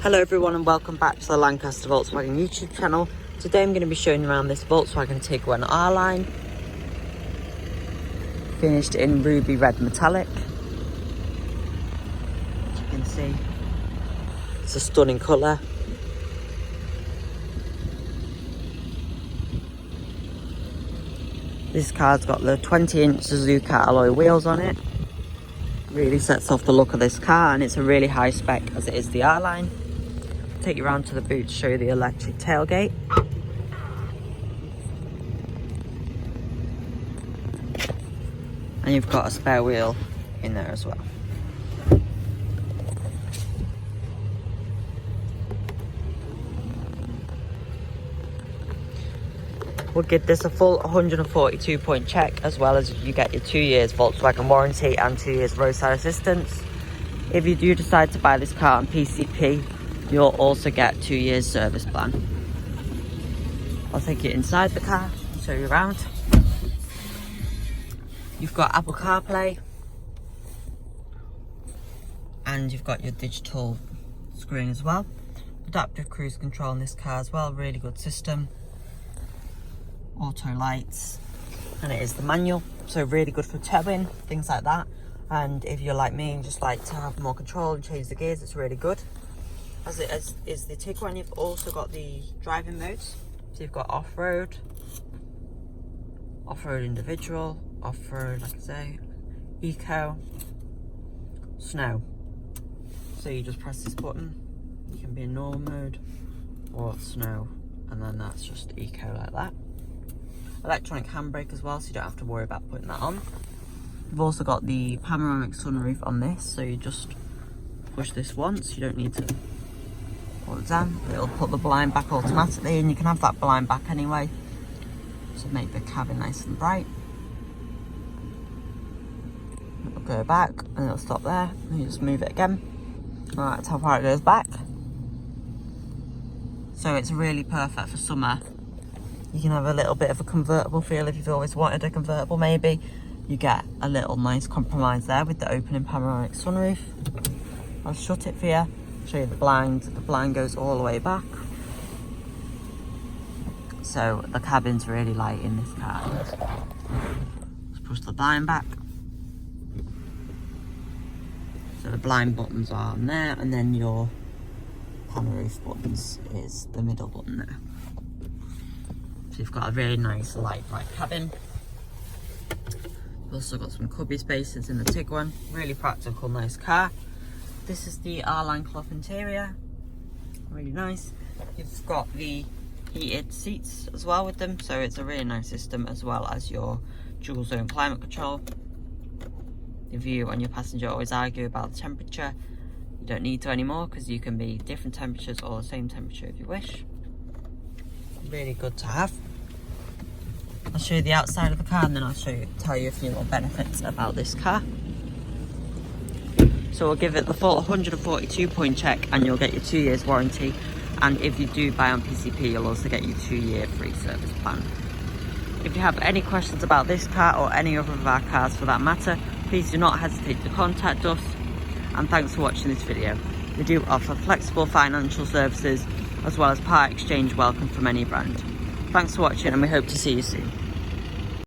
Hello everyone and welcome back to the Lancaster Volkswagen YouTube channel. Today I'm going to be showing you around this Volkswagen Tiguan R-Line. Finished in ruby red metallic. As you can see, it's a stunning colour. This car's got the 20-inch Suzuka alloy wheels on it. Really sets off the look of this car, and it's a really high spec as it is the R-Line. Take you around to the boot to show you the electric tailgate. And you've got a spare wheel in there as well. We'll give this a full 142 point check, as well as you get your 2 years Volkswagen warranty and 2 years roadside assistance. If you do decide to buy this car on PCP, you'll also get 2 years service plan. I'll take you inside the car, show you around. You've got Apple CarPlay, and you've got your digital screen as well. Adaptive cruise control in this car as well, really good system. Auto lights, and it is the manual, so really good for towing, things like that. And if you're like me and just like to have more control and change the gears, it's really good. As is the Tiguan, you've also got the driving modes. So you've got off-road, off-road individual, off-road, like I say, eco, snow. So you just press this button, you can be in normal mode or snow, and then that's just eco like that. Electronic handbrake as well, so you don't have to worry about putting that on. You've also got the panoramic sunroof on this, so you just push this once, you don't need to pull it down. It'll put the blind back automatically, and you can have that blind back anyway to make the cabin nice and bright. It'll go back and it'll stop there, and you just move it again. Alright, that's how far it goes back. So it's really perfect for summer. You can have a little bit of a convertible feel if you've always wanted a convertible maybe. You get a little nice compromise there with the opening panoramic sunroof. I'll shut it for you, show you the blind. The blind goes all the way back. So the cabin's really light in this car. Let's push the blind back. So the blind buttons are on there, and then your panoroof buttons is the middle button there. So you've got a really nice light bright cabin. You've also got some cubby spaces in the Tiguan. Really practical, nice car. This is the R-Line cloth interior. Really nice. You've got the heated seats as well with them, so it's a really nice system, as well as your dual zone climate control. If you and your passenger always argue about the temperature, you don't need to anymore, because you can be different temperatures or the same temperature if you wish. Really good to have. I'll show you the outside of the car, and then I'll tell you a few more benefits about this car. So we'll give it the full 142 point check, and you'll get your 2 years warranty. And if you do buy on PCP, you'll also get your 2 year free service plan. If you have any questions about this car or any other of our cars for that matter, please do not hesitate to contact us. And thanks for watching this video. We do offer flexible financial services, as well as part exchange welcome from any brand. Thanks for watching, and we hope to see you soon.